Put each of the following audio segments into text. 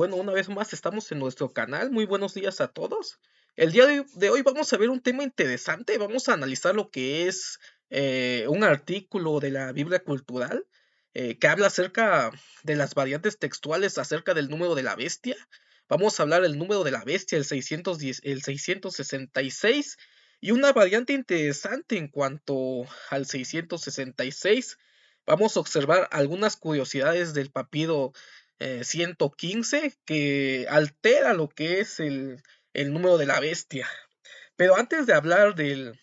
bueno, una vez más estamos en nuestro canal. Muy buenos días a todos. El día de hoy vamos a ver un tema interesante. Vamos a analizar lo que es un artículo de la Biblia Cultural que habla acerca de las variantes textuales acerca del número de la bestia. Vamos a hablar del número de la bestia, el 610, el 666, y una variante interesante en cuanto al 666. Vamos a observar algunas curiosidades del papiro 115 que altera lo que es el número de la bestia. Pero antes de hablar del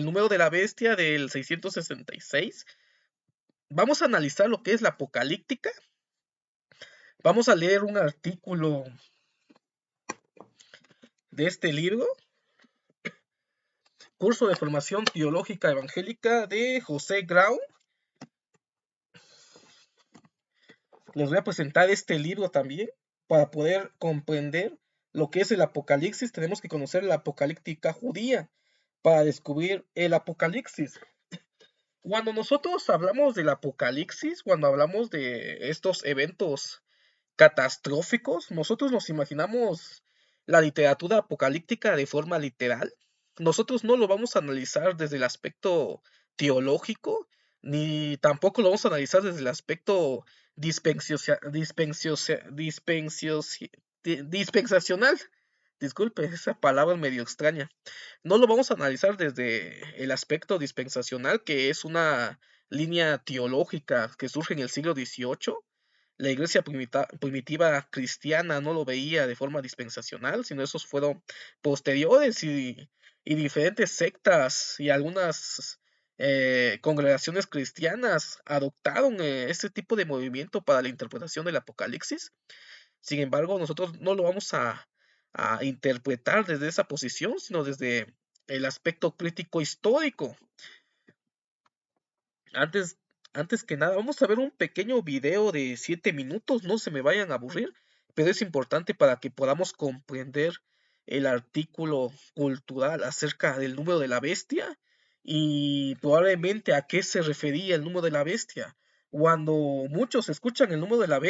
número de la bestia del 666, vamos a analizar lo que es la apocalíptica. Vamos a leer un artículo de este libro, Curso de Formación Teológica Evangélica de José Grau. Les voy a presentar este libro también. Para poder comprender lo que es el Apocalipsis, tenemos que conocer la apocalíptica judía para descubrir el Apocalipsis. Cuando nosotros hablamos del Apocalipsis, cuando hablamos de estos eventos catastróficos, nosotros nos imaginamos la literatura apocalíptica de forma literal. Nosotros no lo vamos a analizar desde el aspecto teológico, ni tampoco lo vamos a analizar desde el aspecto dispensacional. Disculpe, esa palabra es medio extraña. No lo vamos a analizar desde el aspecto dispensacional, que es una línea teológica que surge en el siglo XVIII. La iglesia primitiva cristiana no lo veía de forma dispensacional, sino esos fueron posteriores y diferentes sectas y algunas congregaciones cristianas adoptaron este tipo de movimiento para la interpretación del Apocalipsis. Sin embargo, nosotros no lo vamos a interpretar desde esa posición, sino desde el aspecto crítico histórico. Antes que nada, vamos a ver un pequeño video de 7 minutos, no se me vayan a aburrir, pero es importante para que podamos comprender el artículo cultural acerca del número de la bestia y probablemente a qué se refería el número de la bestia. Cuando muchos escuchan el número de la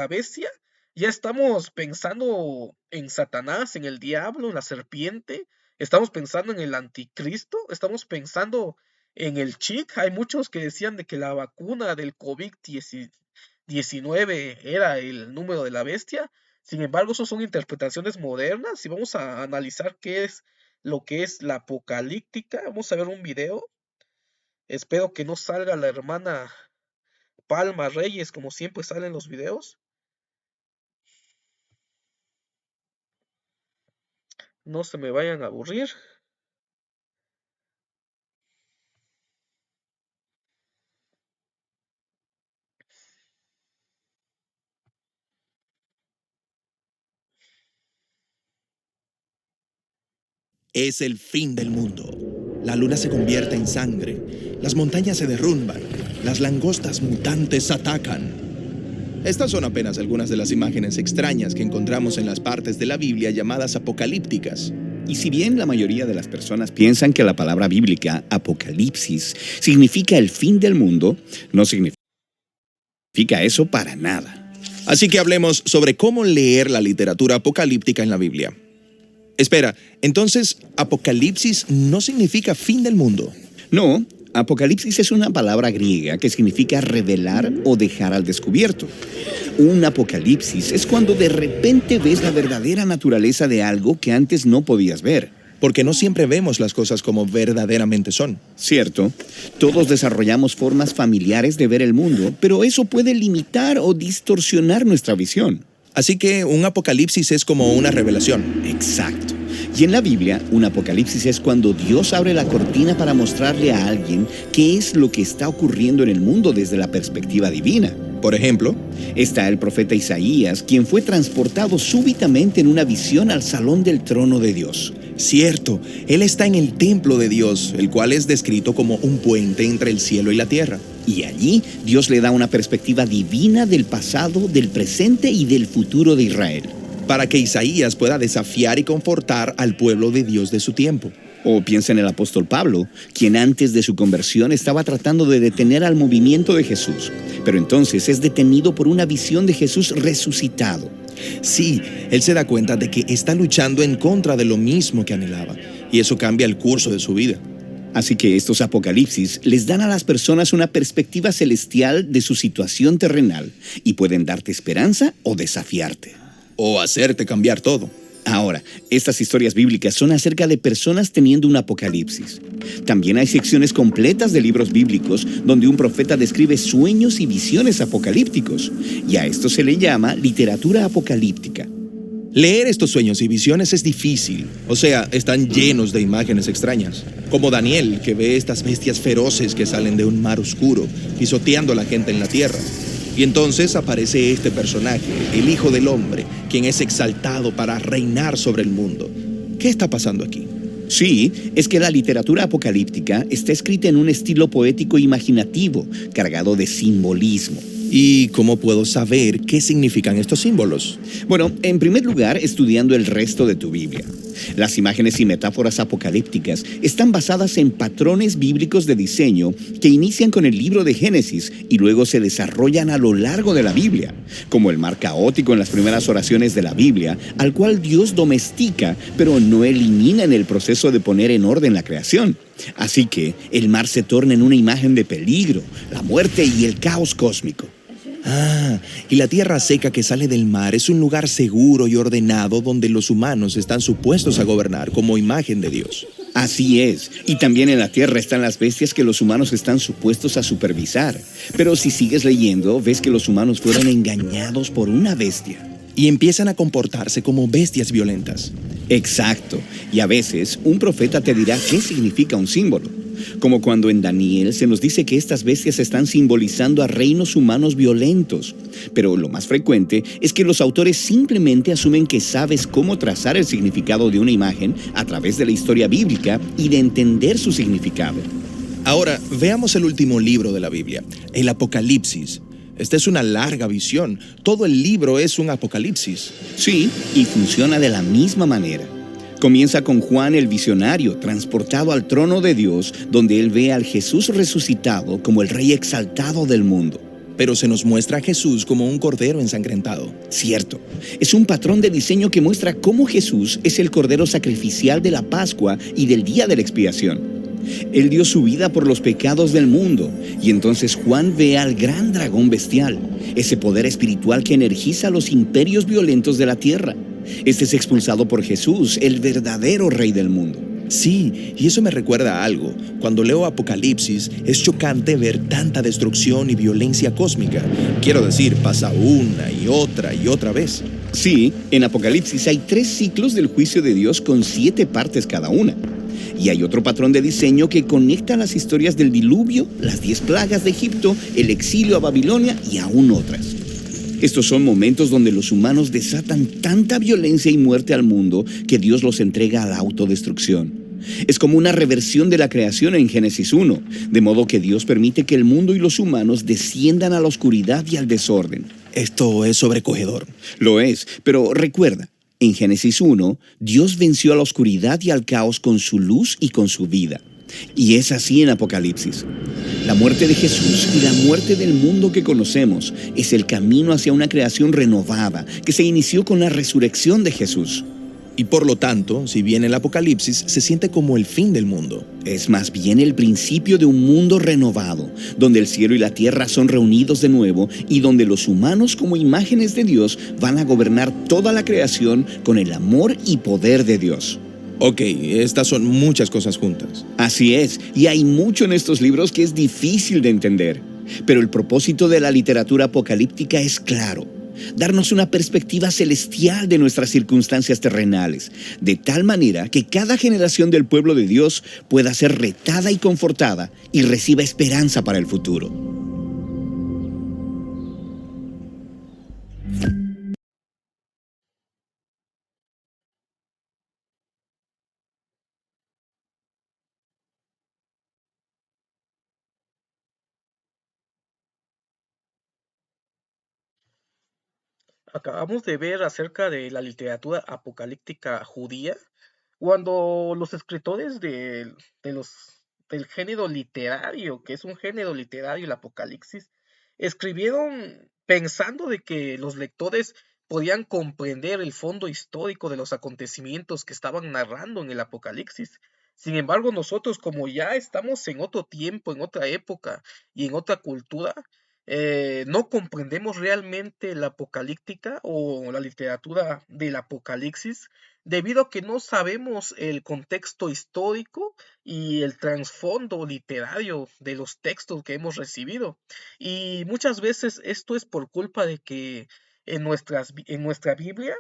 bestia, ya estamos pensando en Satanás, en el diablo, en la serpiente, estamos pensando en el anticristo, estamos pensando en el chip. Hay muchos que decían de que la vacuna del COVID-19 era el número de la bestia. Sin embargo, eso son interpretaciones modernas y vamos a analizar qué es lo que es la apocalíptica. Vamos a ver un video. Espero que no salga la hermana Palma Reyes como siempre sale en los videos. No se me vayan a aburrir. Es el fin del mundo. La luna se convierte en sangre, las montañas se derrumban, las langostas mutantes atacan. Estas son apenas algunas de las imágenes extrañas que encontramos en las partes de la Biblia llamadas apocalípticas. Y si bien la mayoría de las personas piensan que la palabra bíblica apocalipsis significa el fin del mundo, no significa eso para nada. Así que hablemos sobre cómo leer la literatura apocalíptica en la Biblia. Espera, entonces, ¿apocalipsis no significa fin del mundo? No, apocalipsis es una palabra griega que significa revelar o dejar al descubierto. Un apocalipsis es cuando de repente ves la verdadera naturaleza de algo que antes no podías ver. Porque no siempre vemos las cosas como verdaderamente son. Cierto, todos desarrollamos formas familiares de ver el mundo, pero eso puede limitar o distorsionar nuestra visión. Así que un apocalipsis es como una revelación. Exacto. Y en la Biblia, un apocalipsis es cuando Dios abre la cortina para mostrarle a alguien qué es lo que está ocurriendo en el mundo desde la perspectiva divina. Por ejemplo, está el profeta Isaías, quien fue transportado súbitamente en una visión al salón del trono de Dios. Cierto, él está en el templo de Dios, el cual es descrito como un puente entre el cielo y la tierra. Y allí Dios le da una perspectiva divina del pasado, del presente y del futuro de Israel. Para que Isaías pueda desafiar y confortar al pueblo de Dios de su tiempo. O piensa en el apóstol Pablo, quien antes de su conversión estaba tratando de detener al movimiento de Jesús, pero entonces es detenido por una visión de Jesús resucitado. Sí, él se da cuenta de que está luchando en contra de lo mismo que anhelaba, y eso cambia el curso de su vida. Así que estos apocalipsis les dan a las personas una perspectiva celestial de su situación terrenal y pueden darte esperanza o desafiarte. O hacerte cambiar todo. Ahora, estas historias bíblicas son acerca de personas teniendo un apocalipsis. También hay secciones completas de libros bíblicos donde un profeta describe sueños y visiones apocalípticos, y a esto se le llama literatura apocalíptica. Leer estos sueños y visiones es difícil, o sea, están llenos de imágenes extrañas, como Daniel, que ve estas bestias feroces que salen de un mar oscuro, pisoteando a la gente en la tierra. Y entonces aparece este personaje, el Hijo del Hombre, quien es exaltado para reinar sobre el mundo. ¿Qué está pasando aquí? Sí, es que la literatura apocalíptica está escrita en un estilo poético imaginativo, cargado de simbolismo. ¿Y cómo puedo saber qué significan estos símbolos? Bueno, en primer lugar, estudiando el resto de tu Biblia. Las imágenes y metáforas apocalípticas están basadas en patrones bíblicos de diseño que inician con el libro de Génesis y luego se desarrollan a lo largo de la Biblia, como el mar caótico en las primeras oraciones de la Biblia, al cual Dios domestica, pero no elimina en el proceso de poner en orden la creación. Así que el mar se torna en una imagen de peligro, la muerte y el caos cósmico. Y la tierra seca que sale del mar es un lugar seguro y ordenado donde los humanos están supuestos a gobernar como imagen de Dios. Así es, y también en la tierra están las bestias que los humanos están supuestos a supervisar. Pero si sigues leyendo, ves que los humanos fueron engañados por una bestia. Y empiezan a comportarse como bestias violentas. Exacto, y a veces un profeta te dirá qué significa un símbolo. Como cuando en Daniel se nos dice que estas bestias están simbolizando a reinos humanos violentos. Pero lo más frecuente es que los autores simplemente asumen que sabes cómo trazar el significado de una imagen a través de la historia bíblica y de entender su significado. Ahora, veamos el último libro de la Biblia, el Apocalipsis. Esta es una larga visión. Todo el libro es un apocalipsis. Sí, y funciona de la misma manera. Comienza con Juan el visionario, transportado al trono de Dios, donde él ve al Jesús resucitado como el Rey exaltado del mundo. Pero se nos muestra a Jesús como un cordero ensangrentado. Cierto, es un patrón de diseño que muestra cómo Jesús es el cordero sacrificial de la Pascua y del día de la expiación. Él dio su vida por los pecados del mundo, y entonces Juan ve al gran dragón bestial, ese poder espiritual que energiza los imperios violentos de la tierra. Este es expulsado por Jesús, el verdadero Rey del mundo. Sí, y eso me recuerda a algo. Cuando leo Apocalipsis, es chocante ver tanta destrucción y violencia cósmica. Quiero decir, pasa una y otra vez. Sí, en Apocalipsis hay 3 ciclos del juicio de Dios con 7 partes cada una. Y hay otro patrón de diseño que conecta las historias del diluvio, las 10 plagas de Egipto, el exilio a Babilonia y aún otras. Estos son momentos donde los humanos desatan tanta violencia y muerte al mundo que Dios los entrega a la autodestrucción. Es como una reversión de la creación en Génesis 1, de modo que Dios permite que el mundo y los humanos desciendan a la oscuridad y al desorden. Esto es sobrecogedor. Lo es, pero recuerda, en Génesis 1, Dios venció a la oscuridad y al caos con su luz y con su vida. Y es así en Apocalipsis. La muerte de Jesús y la muerte del mundo que conocemos es el camino hacia una creación renovada que se inició con la resurrección de Jesús. Y por lo tanto, si bien el Apocalipsis se siente como el fin del mundo, es más bien el principio de un mundo renovado, donde el cielo y la tierra son reunidos de nuevo y donde los humanos como imágenes de Dios van a gobernar toda la creación con el amor y poder de Dios. Ok, estas son muchas cosas juntas. Así es, y hay mucho en estos libros que es difícil de entender. Pero el propósito de la literatura apocalíptica es claro: darnos una perspectiva celestial de nuestras circunstancias terrenales, de tal manera que cada generación del pueblo de Dios pueda ser retada y confortada y reciba esperanza para el futuro. Acabamos de ver acerca de la literatura apocalíptica judía, Cuando los escritores de los, del género literario, que es un género literario, el Apocalipsis, escribieron pensando de que los lectores podían comprender el fondo histórico de los acontecimientos que estaban narrando en el Apocalipsis. Sin embargo, nosotros, como ya estamos en otro tiempo, en otra época y en otra cultura, no comprendemos realmente la apocalíptica o la literatura del Apocalipsis debido a que no sabemos el contexto histórico y el trasfondo literario de los textos que hemos recibido. Y muchas veces esto es por culpa de que en nuestra Biblia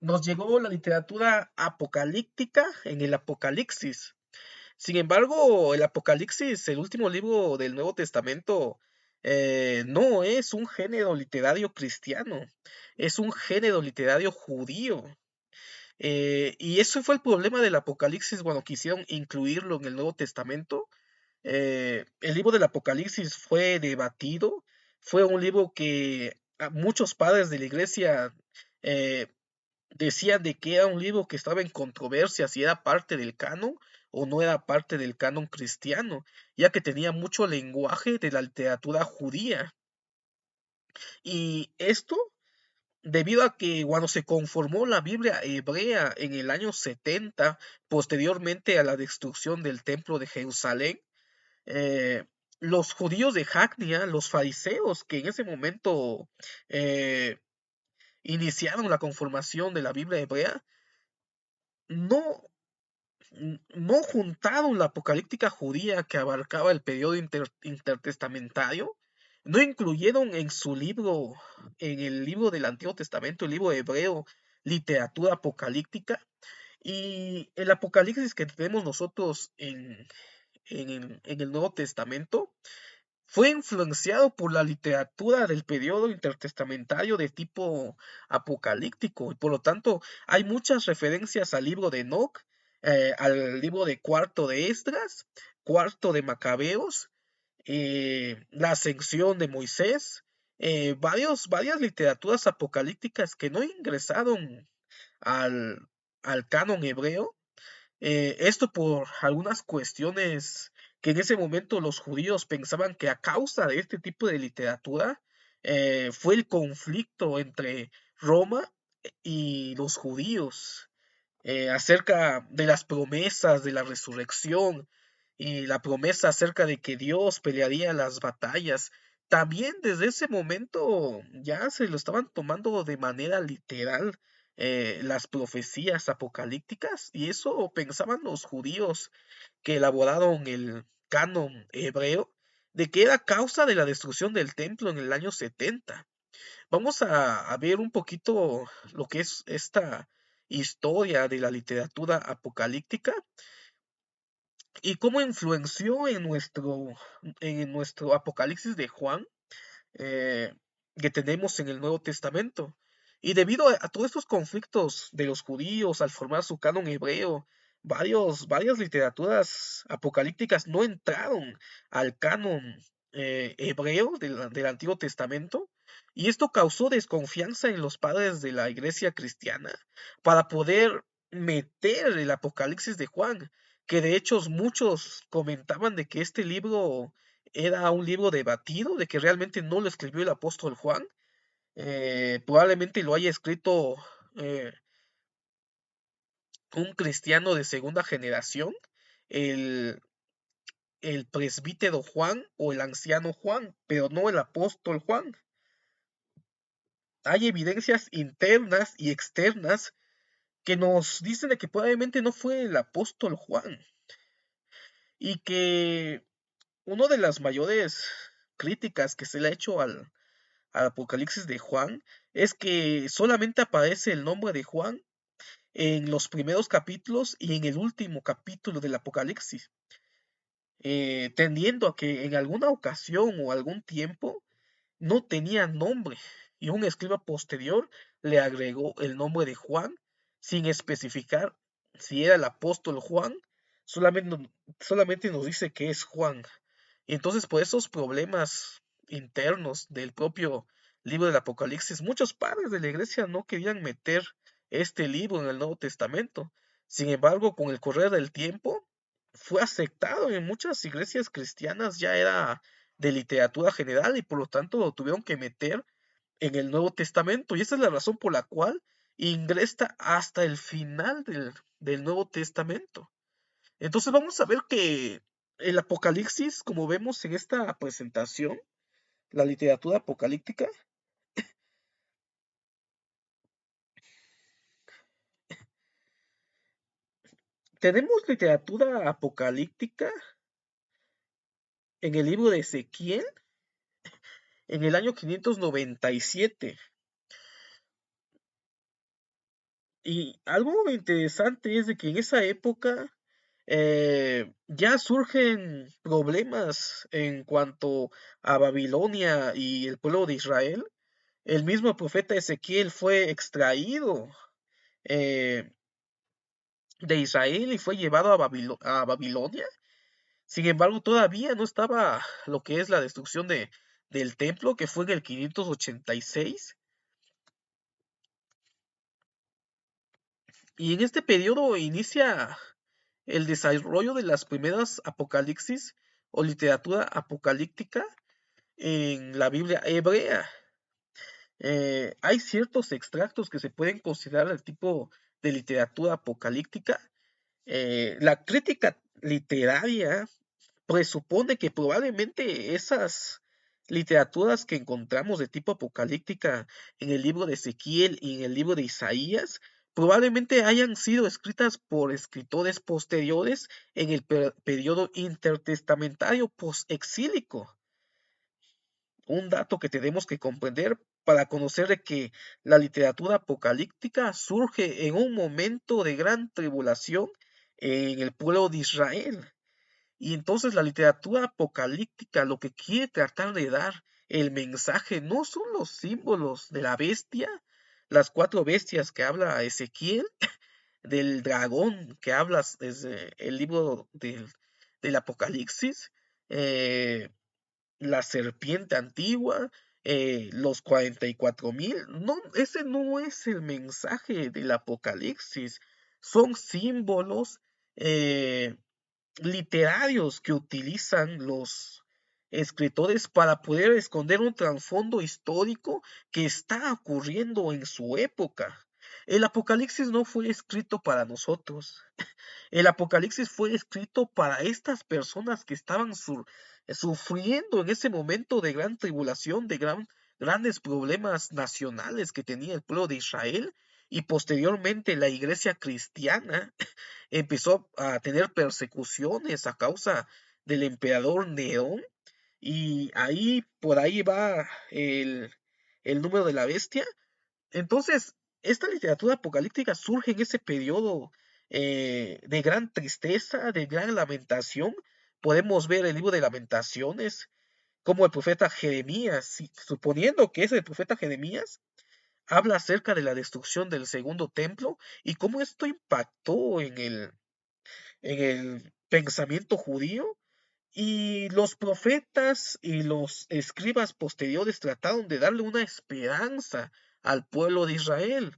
nos llegó la literatura apocalíptica en el Apocalipsis. Sin embargo, el Apocalipsis, el último libro del Nuevo Testamento, no es un género literario cristiano, es un género literario judío. Y eso fue el problema del Apocalipsis cuando quisieron incluirlo en el Nuevo Testamento. El libro del Apocalipsis fue debatido, fue un libro que a muchos padres de la iglesia eh, decían de que era un libro que estaba en controversia si era parte del canon o no era parte del canon cristiano, ya que tenía mucho lenguaje de la literatura judía. Y esto debido a que cuando se conformó la Biblia hebrea en el año 70, posteriormente a la destrucción del templo de Jerusalén, eh, los judíos de Jacnia, los fariseos que en ese momento eh, iniciaron la conformación de la Biblia hebrea, no, no juntaron la apocalíptica judía que abarcaba el periodo intertestamentario, no incluyeron en su libro, en el libro del Antiguo Testamento, el libro hebreo, literatura apocalíptica, y el Apocalipsis que tenemos nosotros en el Nuevo Testamento fue influenciado por la literatura del periodo intertestamentario de tipo apocalíptico y por lo tanto hay muchas referencias al libro de Enoch, al libro de Cuarto de Esdras, Cuarto de Macabeos, la ascensión de Moisés, varias literaturas apocalípticas que no ingresaron al, al canon hebreo, esto por algunas cuestiones que en ese momento los judíos pensaban que a causa de este tipo de literatura fue el conflicto entre Roma y los judíos acerca de las promesas de la resurrección y la promesa acerca de que Dios pelearía las batallas. También desde ese momento ya se lo estaban tomando de manera literal las profecías apocalípticas y eso pensaban los judíos que elaboraron el canon hebreo de que era causa de la destrucción del templo en el año 70. Vamos a ver un poquito lo que es esta historia de la literatura apocalíptica y cómo influenció en nuestro Apocalipsis de Juan eh, que tenemos en el Nuevo Testamento. Y debido a todos estos conflictos de los judíos al formar su canon hebreo, varias literaturas apocalípticas no entraron al canon hebreo del Antiguo Testamento, y esto causó desconfianza en los padres de la iglesia cristiana para poder meter el Apocalipsis de Juan, que de hecho muchos comentaban de que este libro era un libro debatido, de que realmente no lo escribió el apóstol Juan, probablemente lo haya escrito eh, un cristiano de segunda generación, el, el presbítero Juan o el anciano Juan, pero no el apóstol Juan. Hay evidencias internas y externas que nos dicen de que probablemente no fue el apóstol Juan y que una de las mayores críticas que se le ha hecho al Apocalipsis de Juan es que solamente aparece el nombre de Juan en los primeros capítulos y en el último capítulo del Apocalipsis, tendiendo a que en alguna ocasión o algún tiempo no tenía nombre y un escriba posterior le agregó el nombre de Juan sin especificar si era el apóstol Juan, solamente, solamente nos dice que es Juan. Y entonces por esos problemas internos del propio libro del Apocalipsis, muchos padres de la iglesia no querían meter este libro en el Nuevo Testamento. Sin embargo, con el correr del tiempo, fue aceptado en muchas iglesias cristianas, ya era de literatura general y por lo tanto lo tuvieron que meter en el Nuevo Testamento. Y esa es la razón por la cual ingresa hasta el final del Nuevo Testamento. Entonces vamos a ver que el Apocalipsis, como vemos en esta presentación, la literatura apocalíptica, tenemos literatura apocalíptica en el libro de Ezequiel en el año 597. Y algo interesante es de que en esa época ya surgen problemas en cuanto a Babilonia y el pueblo de Israel. El mismo profeta Ezequiel fue extraído eh, de Israel y fue llevado a Babilonia. Sin embargo, todavía no estaba lo que es la destrucción del templo, que fue en el 586. Y en este periodo inicia el desarrollo de las primeras apocalipsis o literatura apocalíptica en la Biblia hebrea. Hay ciertos extractos que se pueden considerar el tipo de literatura apocalíptica. La crítica literaria presupone que probablemente esas literaturas que encontramos de tipo apocalíptica en el libro de Ezequiel y en el libro de Isaías probablemente hayan sido escritas por escritores posteriores en el periodo intertestamentario postexílico. Un dato que tenemos que comprender para conocer de que la literatura apocalíptica surge en un momento de gran tribulación en el pueblo de Israel. Y entonces la literatura apocalíptica lo que quiere tratar de dar el mensaje no son los símbolos de la bestia, las cuatro bestias que habla Ezequiel, del dragón que hablas desde el libro del Apocalipsis, eh, la serpiente antigua, los 44,000. No, ese no es el mensaje del Apocalipsis. Son símbolos eh, literarios que utilizan los escritores para poder esconder un trasfondo histórico que está ocurriendo en su época. El Apocalipsis no fue escrito para nosotros. El Apocalipsis fue escrito para estas personas que estaban sufriendo en ese momento de gran tribulación, de grandes problemas nacionales que tenía el pueblo de Israel y posteriormente la iglesia cristiana empezó a tener persecuciones a causa del emperador Nerón y ahí por ahí va el número de la bestia. Entonces, esta literatura apocalíptica surge en ese periodo de gran tristeza, de gran lamentación. Podemos ver el libro de Lamentaciones, como el profeta Jeremías, suponiendo que es el profeta Jeremías, habla acerca de la destrucción del segundo templo y cómo esto impactó en el pensamiento judío. Y los profetas y los escribas posteriores trataron de darle una esperanza al pueblo de Israel.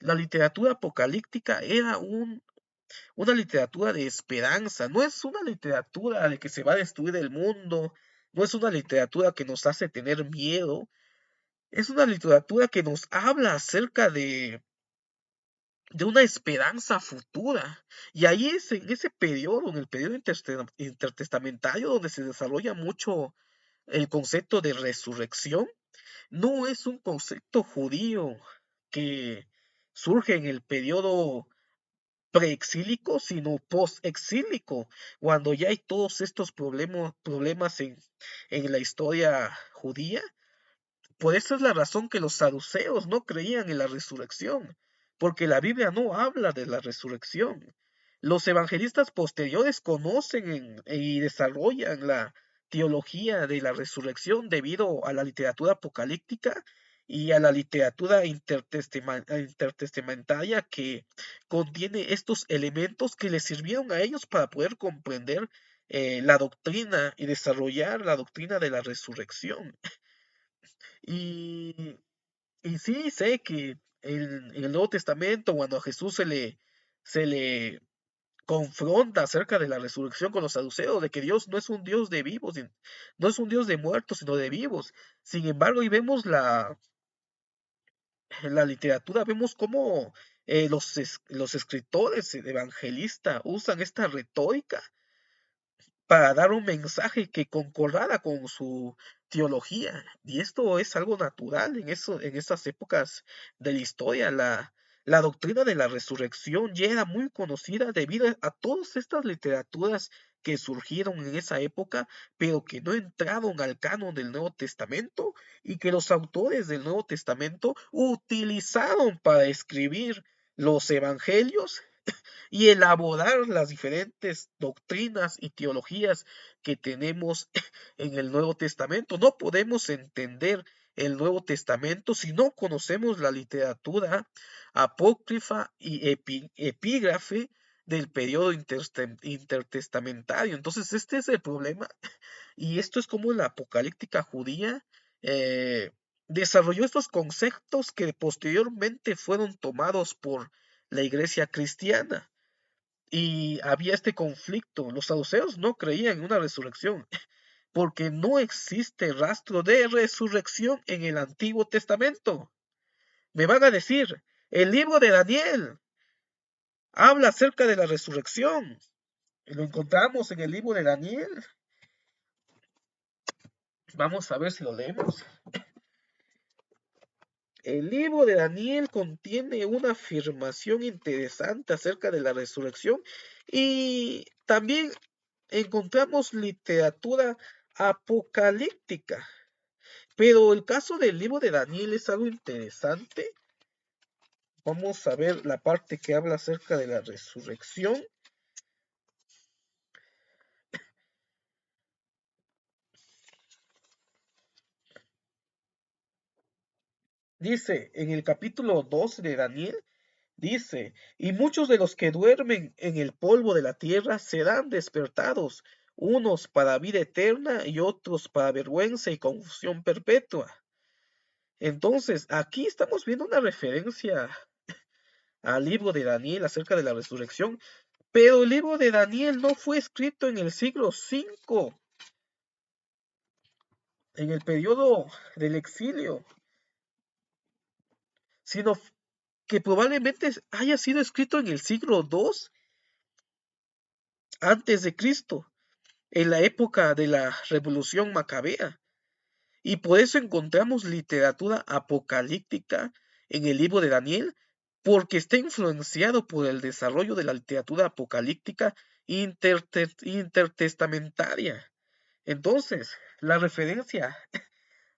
La literatura apocalíptica era una literatura de esperanza, no es una literatura de que se va a destruir el mundo, no es una literatura que nos hace tener miedo, es una literatura que nos habla acerca de una esperanza futura. Y ahí es en ese periodo, en el periodo intertestamentario, donde se desarrolla mucho el concepto de resurrección. No es un concepto judío que surge en el periodo preexílico, sino postexílico, cuando ya hay todos estos problemas en la historia judía. Por eso es la razón que los saduceos no creían en la resurrección, porque la Biblia no habla de la resurrección. Los evangelistas posteriores conocen y desarrollan la teología de la resurrección debido a la literatura apocalíptica y a la literatura intertestamentaria que contiene estos elementos que les sirvieron a ellos para poder comprender la doctrina y desarrollar la doctrina de la resurrección. Y, y sí, sé que en el Nuevo Testamento, cuando a Jesús se le confronta acerca de la resurrección con los saduceos, de que Dios no es un Dios de vivos, no es un Dios de muertos, sino de vivos. Sin embargo, y vemos en la literatura, vemos cómo los escritores evangelistas usan esta retórica para dar un mensaje que concordara con su teología. Y esto es algo natural en esas épocas de la historia. La doctrina de la resurrección ya era muy conocida debido a todas estas literaturas que surgieron en esa época, pero que no entraron al canon del Nuevo Testamento y que los autores del Nuevo Testamento utilizaron para escribir los evangelios y elaborar las diferentes doctrinas y teologías que tenemos en el Nuevo Testamento. No podemos entender el Nuevo Testamento si no conocemos la literatura apócrifa y epígrafe del periodo intertestamentario. Entonces, este es el problema y esto es como la apocalíptica judía eh, desarrolló estos conceptos que posteriormente fueron tomados por la iglesia cristiana. Y había este conflicto. Los saduceos no creían en una resurrección, porque no existe rastro de resurrección en el Antiguo Testamento. Me van a decir, el libro de Daniel habla acerca de la resurrección. Lo encontramos en el libro de Daniel. Vamos a ver si lo leemos. El libro de Daniel contiene una afirmación interesante acerca de la resurrección y también encontramos literatura apocalíptica. Pero el caso del libro de Daniel es algo interesante. Vamos a ver la parte que habla acerca de la resurrección. Dice en el capítulo 2 de Daniel, dice, y muchos de los que duermen en el polvo de la tierra serán despertados, unos para vida eterna y otros para vergüenza y confusión perpetua. Entonces, aquí estamos viendo una referencia al libro de Daniel acerca de la resurrección, pero el libro de Daniel no fue escrito en el siglo V, en el periodo del exilio, sino que probablemente haya sido escrito en el siglo II antes de Cristo, en la época de la Revolución Macabea. Y por eso encontramos literatura apocalíptica en el libro de Daniel, porque está influenciado por el desarrollo de la literatura apocalíptica intertestamentaria. Entonces, la referencia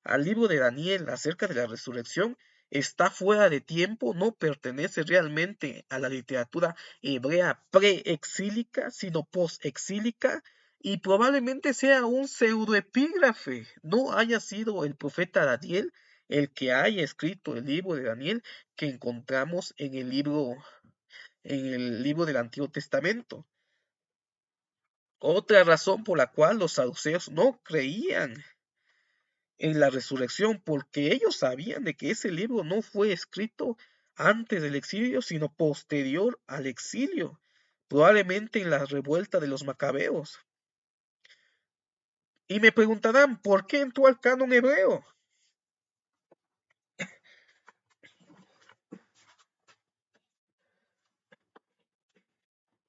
al libro de Daniel acerca de la resurrección está fuera de tiempo, no pertenece realmente a la literatura hebrea preexílica, sino postexílica, y probablemente sea un pseudoepígrafe. No haya sido el profeta Daniel el que haya escrito el libro de Daniel que encontramos en el libro del Antiguo Testamento. Otra razón por la cual los saduceos no creían en la resurrección, porque ellos sabían de que ese libro no fue escrito antes del exilio, sino posterior al exilio, probablemente en la revuelta de los macabeos. Y me preguntarán, ¿por qué entró al canon hebreo?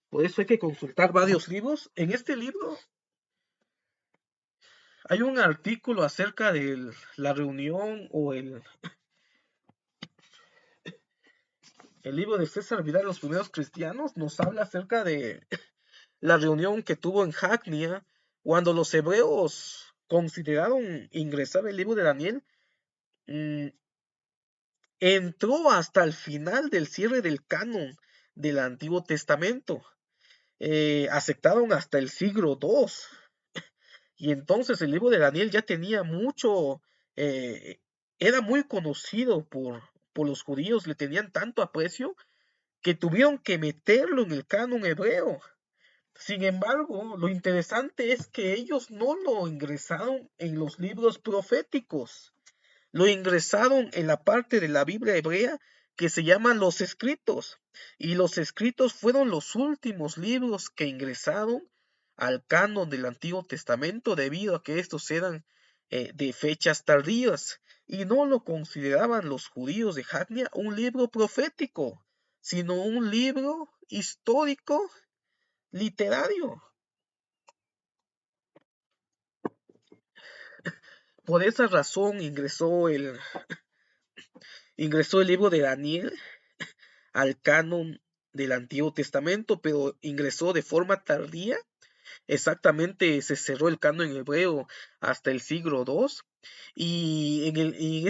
Por eso hay que consultar varios libros. En este libro hay un artículo acerca de la reunión o el libro de César Vidal, Los primeros cristianos, nos habla acerca de la reunión que tuvo en Jacnia cuando los hebreos consideraron ingresar el libro de Daniel. mm, Entró hasta el final del cierre del canon del Antiguo Testamento. Aceptaron hasta el siglo II. Y entonces el libro de Daniel ya tenía mucho, eh, era muy conocido por los judíos, le tenían tanto aprecio que tuvieron que meterlo en el canon hebreo. Sin embargo, lo interesante es que ellos no lo ingresaron en los libros proféticos, lo ingresaron en la parte de la Biblia hebrea que se llaman los escritos. Y los escritos fueron los últimos libros que ingresaron al canon del Antiguo Testamento debido a que estos eran de fechas tardías y no lo consideraban los judíos de Jacnia un libro profético, sino un libro histórico literario. Por esa razón ingresó el libro de Daniel al canon del Antiguo Testamento, pero ingresó de forma tardía. Exactamente, se cerró el canon en hebreo hasta el siglo II. Y en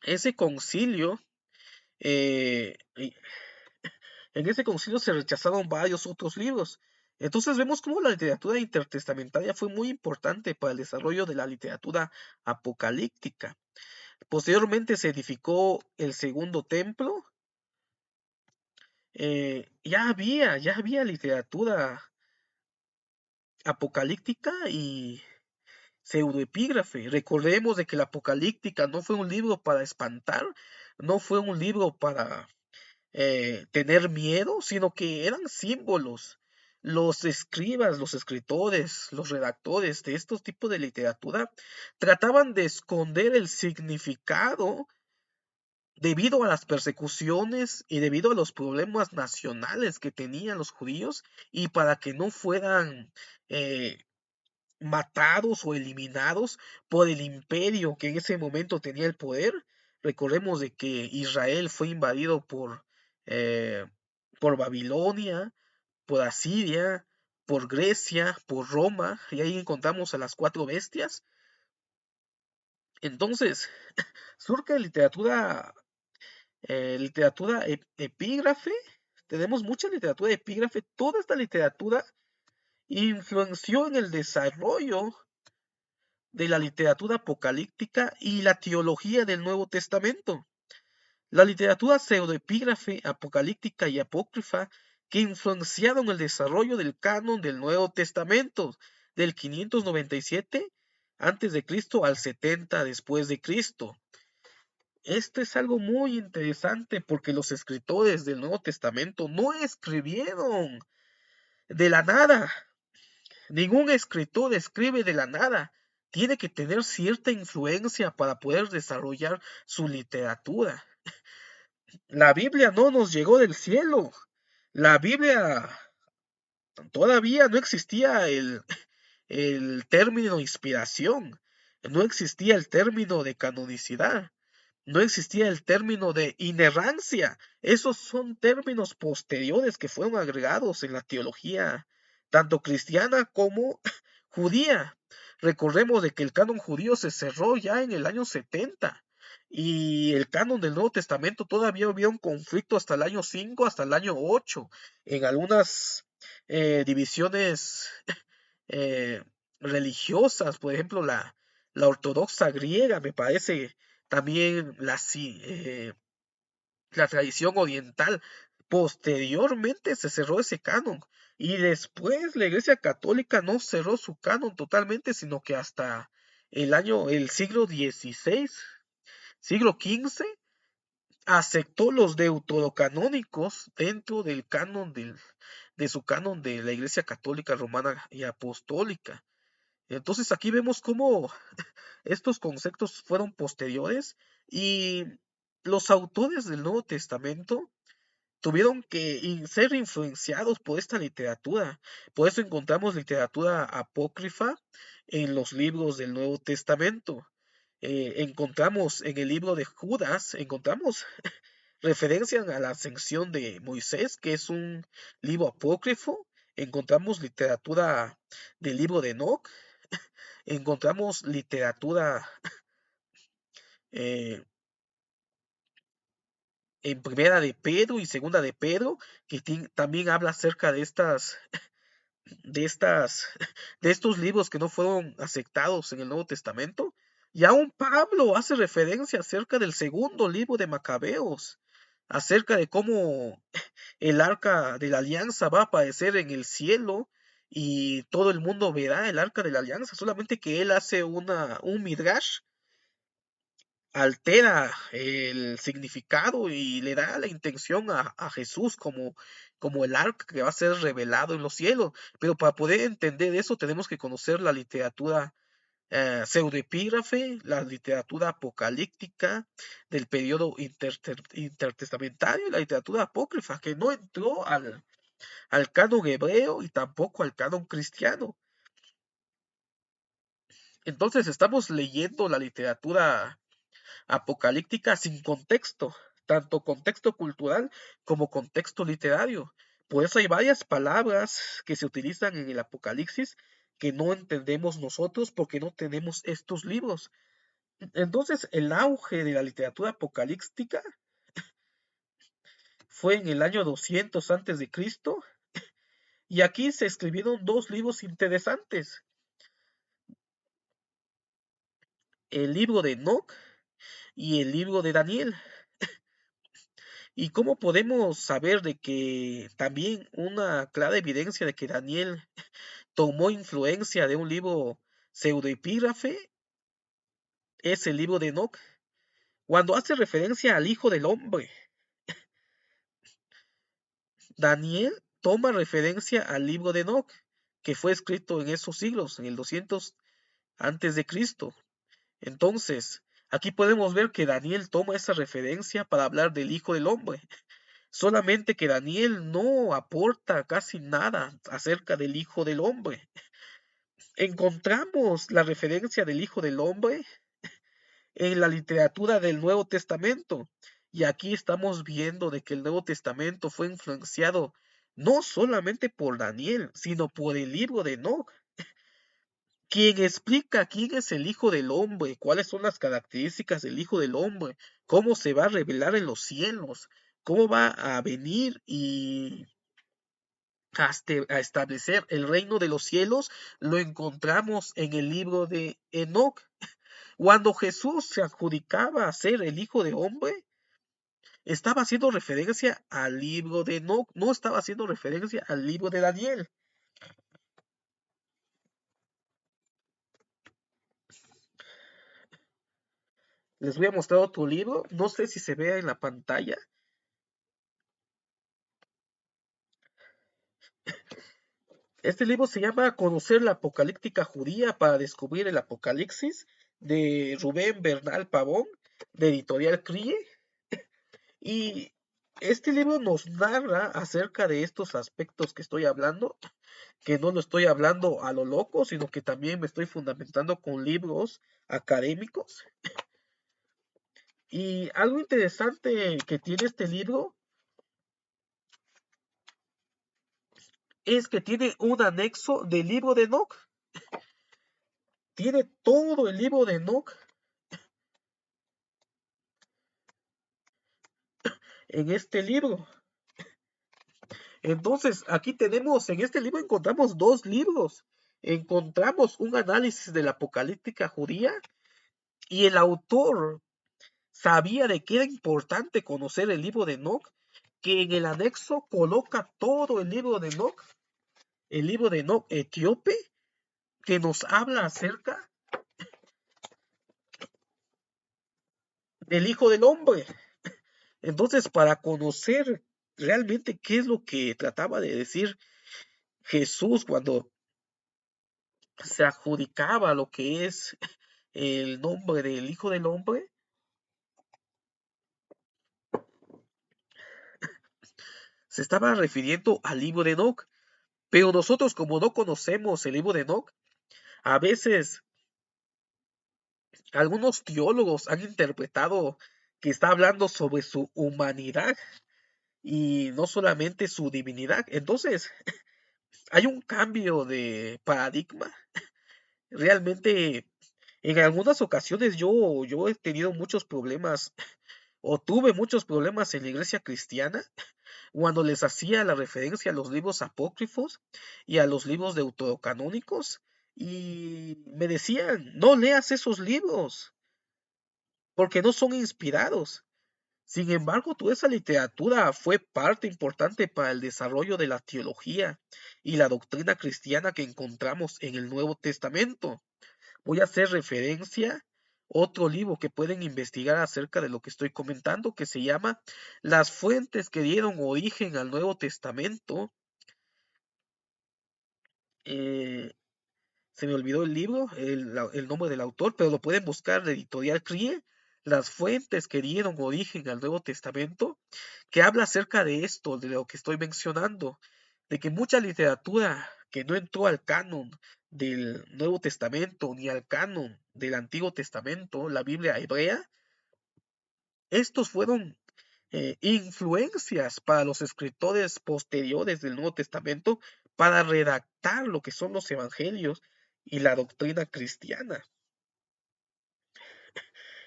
ese concilio, eh, y- en ese concilio se rechazaron varios otros libros. Entonces vemos cómo la literatura intertestamentaria fue muy importante para el desarrollo de la literatura apocalíptica. Posteriormente se edificó el segundo templo. Ya había literatura apocalíptica y pseudoepígrafe. Recordemos de que la apocalíptica no fue un libro para espantar, no fue un libro para tener miedo, sino que eran símbolos. Los escribas, los escritores, los redactores de estos tipos de literatura trataban de esconder el significado debido a las persecuciones y debido a los problemas nacionales que tenían los judíos y para que no fueran eh, matados o eliminados por el imperio que en ese momento tenía el poder. Recordemos de que Israel fue invadido eh, por Babilonia, por Asiria, por Grecia, por Roma, y ahí encontramos a las cuatro bestias. Entonces, surge literatura epígrafe. Tenemos mucha literatura epígrafe. Toda esta literatura influenció en el desarrollo de la literatura apocalíptica y la teología del Nuevo Testamento. La literatura pseudoepígrafe, apocalíptica y apócrifa que influenciaron el desarrollo del canon del Nuevo Testamento del 597 a.C. al 70 después de Cristo. Esto es algo muy interesante porque los escritores del Nuevo Testamento no escribieron de la nada. Ningún escritor escribe de la nada. Tiene que tener cierta influencia para poder desarrollar su literatura. La Biblia no nos llegó del cielo. La Biblia todavía no existía el término inspiración. No existía el término de canonicidad. No existía el término de inerrancia. Esos son términos posteriores que fueron agregados en la teología, tanto cristiana como judía. Recordemos de que el canon judío se cerró ya en el año 70 y el canon del Nuevo Testamento todavía había un conflicto hasta el año 5, hasta el año 8, en algunas divisiones eh, religiosas, por ejemplo la ortodoxa griega, me parece también la tradición oriental. Posteriormente se cerró ese canon y después la Iglesia Católica no cerró su canon totalmente, sino que hasta el siglo XVI, siglo XV, aceptó los deuterocanónicos dentro del canon de su canon de la Iglesia Católica Romana y Apostólica. Entonces aquí vemos cómo estos conceptos fueron posteriores y los autores del Nuevo Testamento tuvieron que ser influenciados por esta literatura. Por eso encontramos literatura apócrifa en los libros del Nuevo Testamento. Encontramos en el libro de Judas, encontramos referencias a la ascensión de Moisés, que es un libro apócrifo. Encontramos literatura del libro de Enoch. Encontramos literatura eh, en primera de Pedro y segunda de Pedro, que también habla acerca de estas, de estos libros que no fueron aceptados en el Nuevo Testamento. Y aún Pablo hace referencia acerca del segundo libro de Macabeos, acerca de cómo el arca de la alianza va a aparecer en el cielo y todo el mundo verá el arca de la alianza, solamente que él hace un midrash altera el significado y le da la intención a Jesús como el arca que va a ser revelado en los cielos. Pero para poder entender eso tenemos que conocer la literatura pseudoepígrafe, la literatura apocalíptica del periodo intertestamentario y la literatura apócrifa, que no entró al canon hebreo y tampoco al canon cristiano. Entonces estamos leyendo la literatura apocalíptica sin contexto, tanto contexto cultural como contexto literario. Por eso hay varias palabras que se utilizan en el Apocalipsis que no entendemos nosotros porque no tenemos estos libros. Entonces, el auge de la literatura apocalíptica fue en el año 200 antes de Cristo y aquí se escribieron dos libros interesantes, el libro de Enoch y el libro de Daniel. ¿Y cómo podemos saber de que también una clara evidencia de que Daniel tomó influencia de un libro pseudoepígrafe es el libro de Enoch? Cuando hace referencia al Hijo del Hombre, Daniel toma referencia al libro de Enoch, que fue escrito en esos siglos, en el 200 antes de Cristo. Entonces, aquí podemos ver que Daniel toma esa referencia para hablar del Hijo del Hombre. Solamente que Daniel no aporta casi nada acerca del Hijo del Hombre. Encontramos la referencia del Hijo del Hombre en la literatura del Nuevo Testamento. Y aquí estamos viendo de que el Nuevo Testamento fue influenciado no solamente por Daniel, sino por el libro de Enoch, quien explica quién es el Hijo del Hombre, cuáles son las características del Hijo del Hombre, cómo se va a revelar en los cielos, cómo va a venir y a establecer el reino de los cielos, lo encontramos en el libro de Enoch. Cuando Jesús se adjudicaba a ser el Hijo de Hombre, estaba haciendo referencia al libro de Enoch, no estaba haciendo referencia al libro de Daniel. Les voy a mostrar otro libro, no sé si se vea en la pantalla. Este libro se llama Conocer la Apocalíptica Judía para descubrir el Apocalipsis, de Rubén Bernal Pavón, de Editorial CRIE. Y este libro nos narra acerca de estos aspectos que estoy hablando, que no lo estoy hablando a lo loco, sino que también me estoy fundamentando con libros académicos. Y algo interesante que tiene este libro es que tiene un anexo del libro de Enoch. Tiene todo el libro de Enoch en este libro. Entonces, aquí tenemos, en este libro encontramos dos libros. Encontramos un análisis de la apocalíptica judía y el autor sabía de que era importante conocer el libro de Enoch, que en el anexo coloca todo el libro de Enoch etíope, que nos habla acerca del Hijo del Hombre. Entonces, para conocer realmente qué es lo que trataba de decir Jesús cuando se adjudicaba lo que es el nombre del Hijo del Hombre, se estaba refiriendo al libro de Enoch. Pero nosotros, como no conocemos el libro de Enoch, a veces algunos teólogos han interpretado que está hablando sobre su humanidad y no solamente su divinidad. Entonces, hay un cambio de paradigma. Realmente, en algunas ocasiones yo he tenido muchos problemas o tuve muchos problemas en la iglesia cristiana cuando les hacía la referencia a los libros apócrifos y a los libros deuterocanónicos y me decían, no leas esos libros porque no son inspirados. Sin embargo, toda esa literatura fue parte importante para el desarrollo de la teología y la doctrina cristiana que encontramos en el Nuevo Testamento. Voy a hacer referencia otro libro que pueden investigar acerca de lo que estoy comentando, que se llama Las fuentes que dieron origen al Nuevo Testamento. Eh, Se me olvidó el libro, el nombre del autor, pero lo pueden buscar de Editorial CRIE, Las fuentes que dieron origen al Nuevo Testamento, que habla acerca de esto, de lo que estoy mencionando, de que mucha literatura que no entró al canon del Nuevo Testamento ni al canon del Antiguo Testamento, la Biblia hebrea, estos fueron influencias para los escritores posteriores del Nuevo Testamento para redactar lo que son los evangelios y la doctrina cristiana.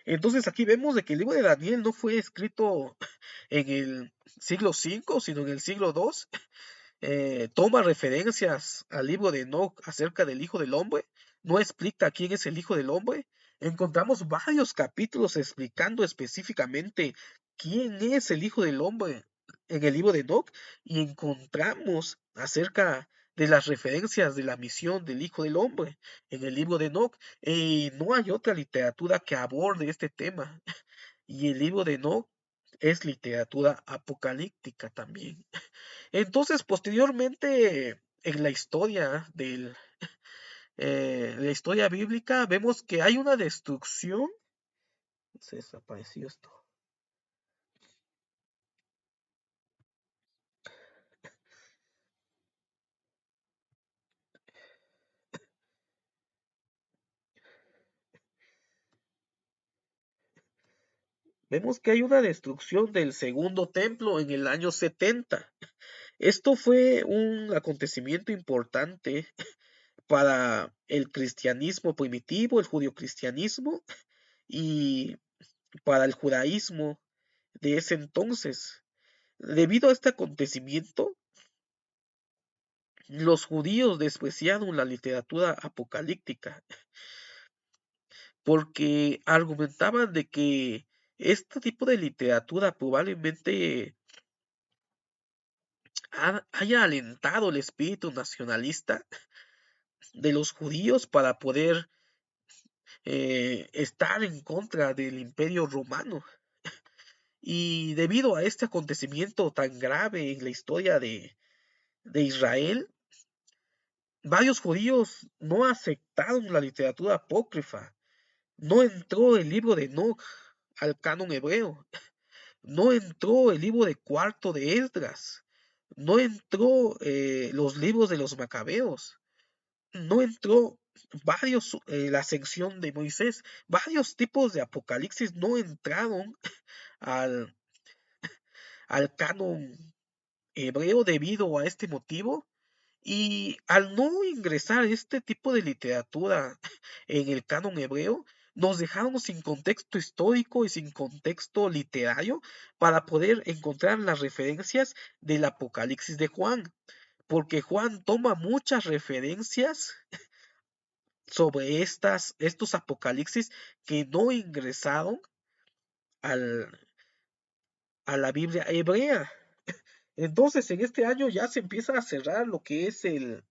Entonces aquí vemos de que el libro de Daniel no fue escrito en el siglo V, sino en el siglo II. Toma referencias al libro de Enoch acerca del Hijo del Hombre, no explica quién es el Hijo del Hombre. Encontramos varios capítulos explicando específicamente quién es el Hijo del Hombre en el libro de Enoch y encontramos acerca de las referencias de la misión del Hijo del Hombre en el libro de Enoch. No hay otra literatura que aborde este tema y el libro de Enoch es literatura apocalíptica también. Entonces, posteriormente, en la historia bíblica, vemos que hay una destrucción. Se desapareció esto. Vemos que hay una destrucción del segundo templo en el año 70. Esto fue un acontecimiento importante para el cristianismo primitivo, el judio-cristianismo y para el judaísmo de ese entonces. Debido a este acontecimiento, los judíos despreciaron la literatura apocalíptica porque argumentaban de que este tipo de literatura probablemente haya alentado el espíritu nacionalista de los judíos para poder estar en contra del imperio romano. Y debido a este acontecimiento tan grave en la historia de Israel, varios judíos no aceptaron la literatura apócrifa. No entró el libro de Enoch al canon hebreo. No entró el libro de cuarto de Esdras. No entró los libros de los macabeos. No entró la sección de Moisés. Varios tipos de apocalipsis no entraron al, al canon hebreo debido a este motivo. Y al no ingresar este tipo de literatura en el canon hebreo, nos dejaron sin contexto histórico y sin contexto literario para poder encontrar las referencias del Apocalipsis de Juan, porque Juan toma muchas referencias sobre estos apocalipsis que no ingresaron al, a la Biblia hebrea. Entonces, en este año ya se empieza a cerrar lo que es el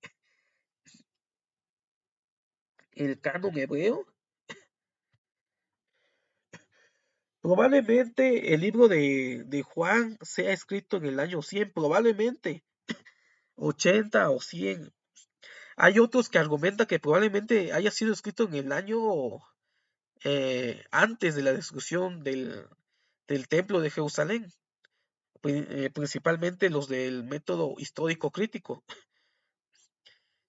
canon hebreo. Probablemente el libro de Juan sea escrito en el año 100, probablemente 80 o 100. Hay otros que argumentan que probablemente haya sido escrito en el año antes de la destrucción del templo de Jerusalén, principalmente los del método histórico crítico.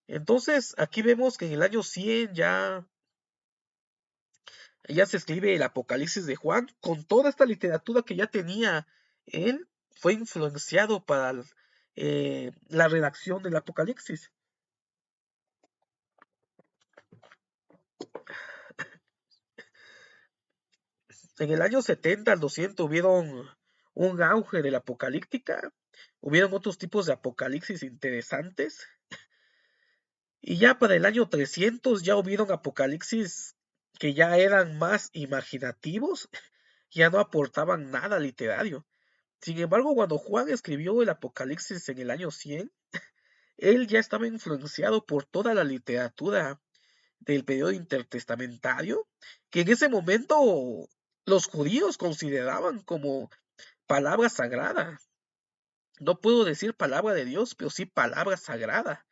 Entonces, aquí vemos que en el año 100 ya se escribe el Apocalipsis de Juan, con toda esta literatura que ya tenía él, fue influenciado para la redacción del Apocalipsis. En el año 70 al 200 hubieron un auge de la apocalíptica, hubieron otros tipos de apocalipsis interesantes, y ya para el año 300 ya hubieron apocalipsis que ya eran más imaginativos, ya no aportaban nada literario. Sin embargo, cuando Juan escribió el Apocalipsis en el año 100, él ya estaba influenciado por toda la literatura del periodo intertestamentario, que en ese momento los judíos consideraban como palabra sagrada. No puedo decir palabra de Dios, pero sí palabra sagrada.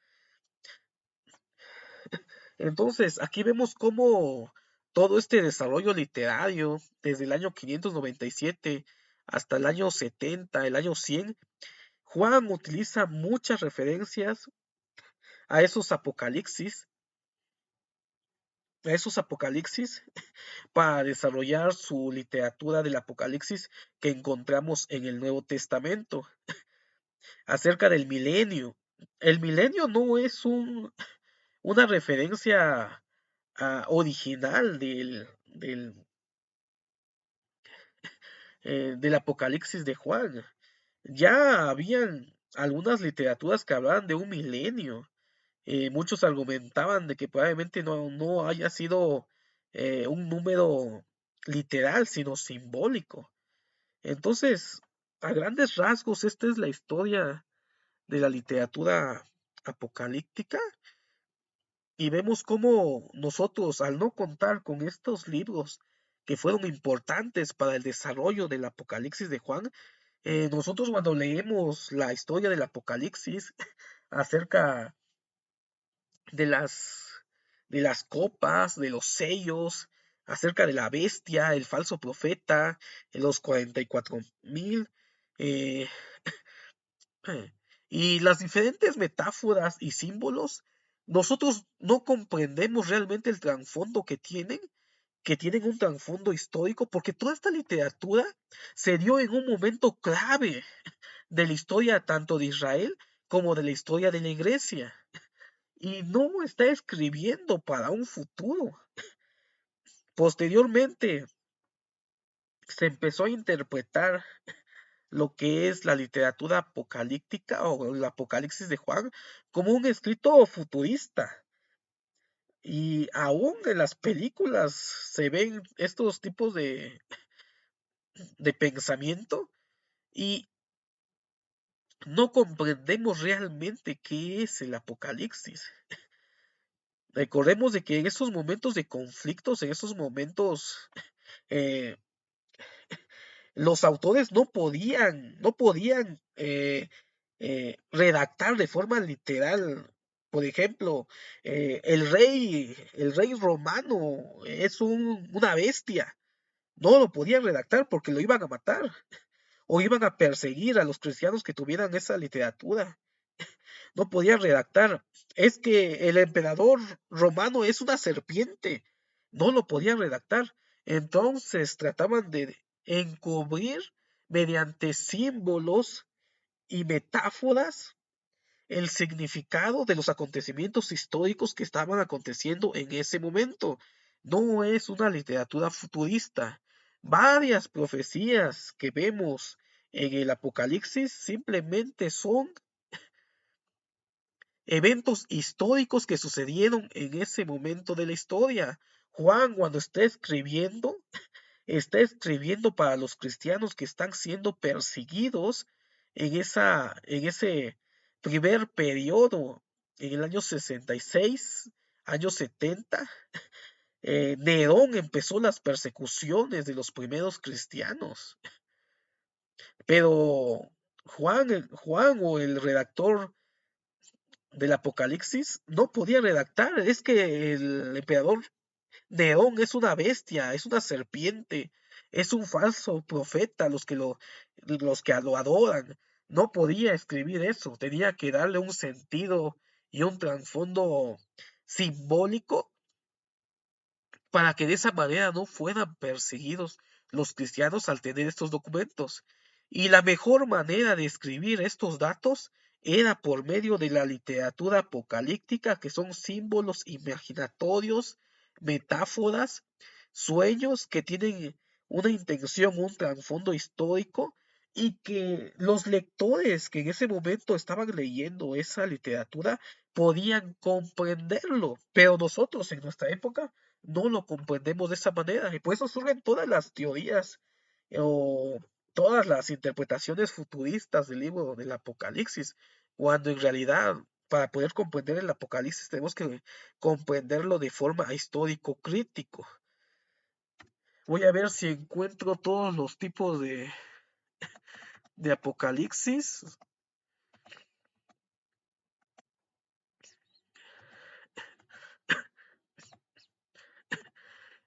Entonces, aquí vemos cómo todo este desarrollo literario, desde el año 597 hasta el año 70, el año 100, Juan utiliza muchas referencias a esos apocalipsis, para desarrollar su literatura del apocalipsis que encontramos en el Nuevo Testamento, acerca del milenio. El milenio no es una referencia original del Apocalipsis de Juan. Ya habían algunas literaturas que hablaban de un milenio. Muchos argumentaban de que probablemente no haya sido un número literal, sino simbólico. Entonces, a grandes rasgos, esta es la historia de la literatura apocalíptica, y vemos cómo nosotros, al no contar con estos libros que fueron importantes para el desarrollo del Apocalipsis de Juan, nosotros cuando leemos la historia del Apocalipsis acerca de las copas, de los sellos, acerca de la bestia, el falso profeta, los 44,000, eh, y las diferentes metáforas y símbolos, nosotros no comprendemos realmente el trasfondo que tienen un trasfondo histórico, porque toda esta literatura se dio en un momento clave de la historia tanto de Israel como de la historia de la iglesia, y no está escribiendo para un futuro. Posteriormente se empezó a interpretar lo que es la literatura apocalíptica o el Apocalipsis de Juan como un escrito futurista. Y aún en las películas se ven estos tipos de pensamiento, y no comprendemos realmente qué es el Apocalipsis. Recordemos de que en esos momentos de conflictos, en esos momentos, eh, los autores no podían redactar de forma literal. Por ejemplo, el rey romano es una bestia. No lo podían redactar porque lo iban a matar o iban a perseguir a los cristianos que tuvieran esa literatura. No podían redactar. Es que el emperador romano es una serpiente. No lo podían redactar. Entonces trataban de encubrir mediante símbolos y metáforas el significado de los acontecimientos históricos que estaban aconteciendo en ese momento. No es una literatura futurista. Varias profecías que vemos en el Apocalipsis simplemente son eventos históricos que sucedieron en ese momento de la historia. Juan, cuando está escribiendo para los cristianos que están siendo perseguidos en ese primer periodo, en el año 66, año 70. Nerón empezó las persecuciones de los primeros cristianos, pero Juan o el redactor del Apocalipsis no podía redactar. Es que el emperador Nerón es una bestia, es una serpiente, es un falso profeta, los que lo adoran. No podía escribir eso, tenía que darle un sentido y un trasfondo simbólico para que de esa manera no fueran perseguidos los cristianos al tener estos documentos. Y la mejor manera de escribir estos datos era por medio de la literatura apocalíptica, que son símbolos imaginatorios, metáforas, sueños que tienen una intención, un trasfondo histórico, y que los lectores que en ese momento estaban leyendo esa literatura podían comprenderlo, pero nosotros en nuestra época no lo comprendemos de esa manera, y por eso surgen todas las teorías o todas las interpretaciones futuristas del libro del Apocalipsis, cuando en realidad para poder comprender el Apocalipsis tenemos que comprenderlo de forma histórico-crítico. Voy a ver si encuentro todos los tipos de Apocalipsis.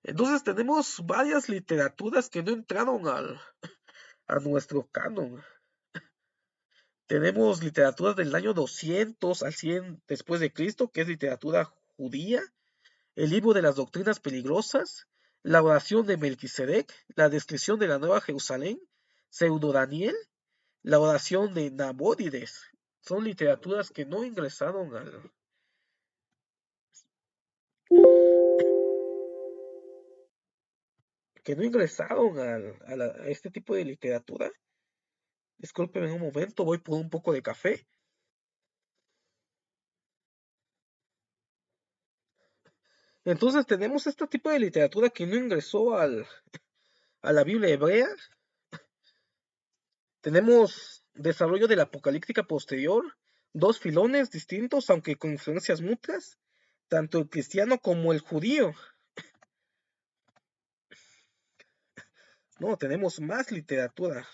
Entonces tenemos varias literaturas que no entraron a nuestro canon. Tenemos literaturas del año 200 al 100 después de Cristo, que es literatura judía, el libro de las doctrinas peligrosas, la oración de Melquisedec, la descripción de la Nueva Jerusalén, Pseudo Daniel, la oración de Nabónides. Son literaturas que no ingresaron a este tipo de literatura. Discúlpeme un momento, voy por un poco de café. Entonces tenemos este tipo de literatura que no ingresó a la Biblia hebrea. Tenemos desarrollo de la apocalíptica posterior, dos filones distintos, aunque con influencias mutuas, tanto el cristiano como el judío. No, tenemos más literatura.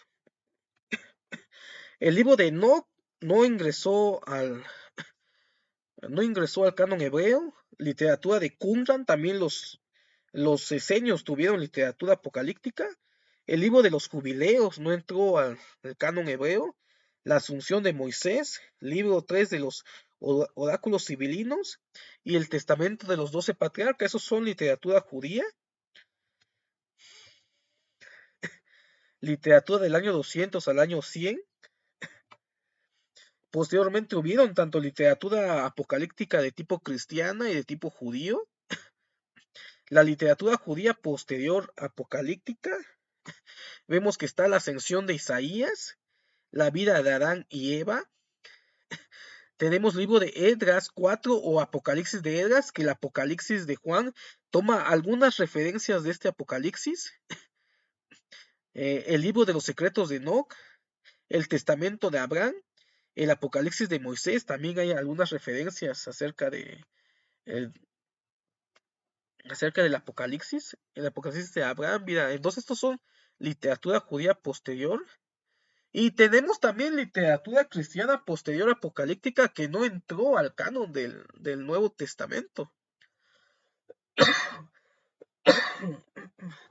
El libro de Enoch no ingresó al canon hebreo. Literatura de Qumran, también los esenios tuvieron literatura apocalíptica. El libro de los jubileos no entró al canon hebreo. La asunción de Moisés, libro 3 de los oráculos civilinos y el testamento de los 12 patriarcas, esos son literatura judía. Literatura del año 200 al año 100. Posteriormente hubieron tanto literatura apocalíptica de tipo cristiana y de tipo judío. La literatura judía posterior apocalíptica, vemos que está la ascensión de Isaías, la vida de Adán y Eva. Tenemos libro de Esdras 4 o Apocalipsis de Esdras, que el Apocalipsis de Juan toma algunas referencias de este Apocalipsis. El libro de los secretos de Enoch, el testamento de Abraham, el Apocalipsis de Moisés, también hay algunas referencias acerca del Apocalipsis, el Apocalipsis de Abraham, vida. Entonces estos son literatura judía posterior. Y tenemos también literatura cristiana posterior apocalíptica que no entró al canon del Nuevo Testamento.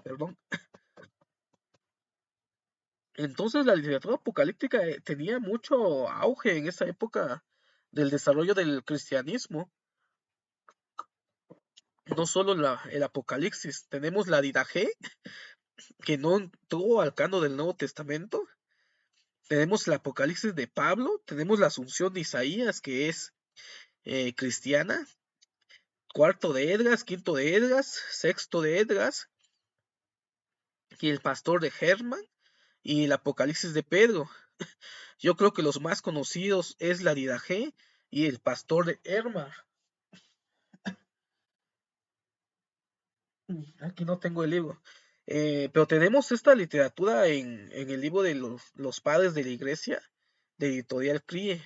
Perdón. Entonces la literatura apocalíptica tenía mucho auge en esa época del desarrollo del cristianismo. No solo el Apocalipsis, tenemos la Didache, que no entró al canon del Nuevo Testamento. Tenemos el Apocalipsis de Pablo, tenemos la Asunción de Isaías, que es cristiana. Cuarto de Esdras, quinto de Esdras, sexto de Esdras, y el pastor de Germán, y el Apocalipsis de Pedro. Yo creo que los más conocidos es la Didache y el pastor de Hermar. Aquí no tengo el libro. Pero tenemos esta literatura en el libro de los padres de la iglesia, de Editorial CRIE.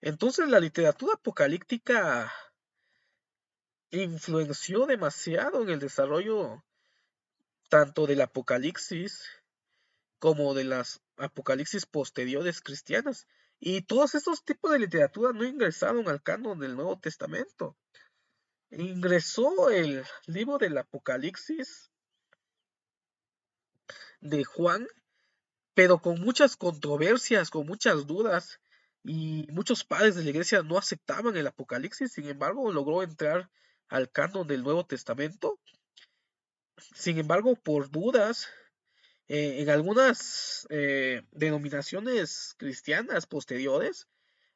Entonces la literatura apocalíptica influenció demasiado en el desarrollo tanto del Apocalipsis como de las Apocalipsis posteriores cristianas. Y todos estos tipos de literatura no ingresaron al canon del Nuevo Testamento. Ingresó el libro del Apocalipsis de Juan, pero con muchas controversias, con muchas dudas, y muchos padres de la iglesia no aceptaban el Apocalipsis, sin embargo logró entrar al canon del Nuevo Testamento. Sin embargo, por dudas, en algunas denominaciones cristianas posteriores,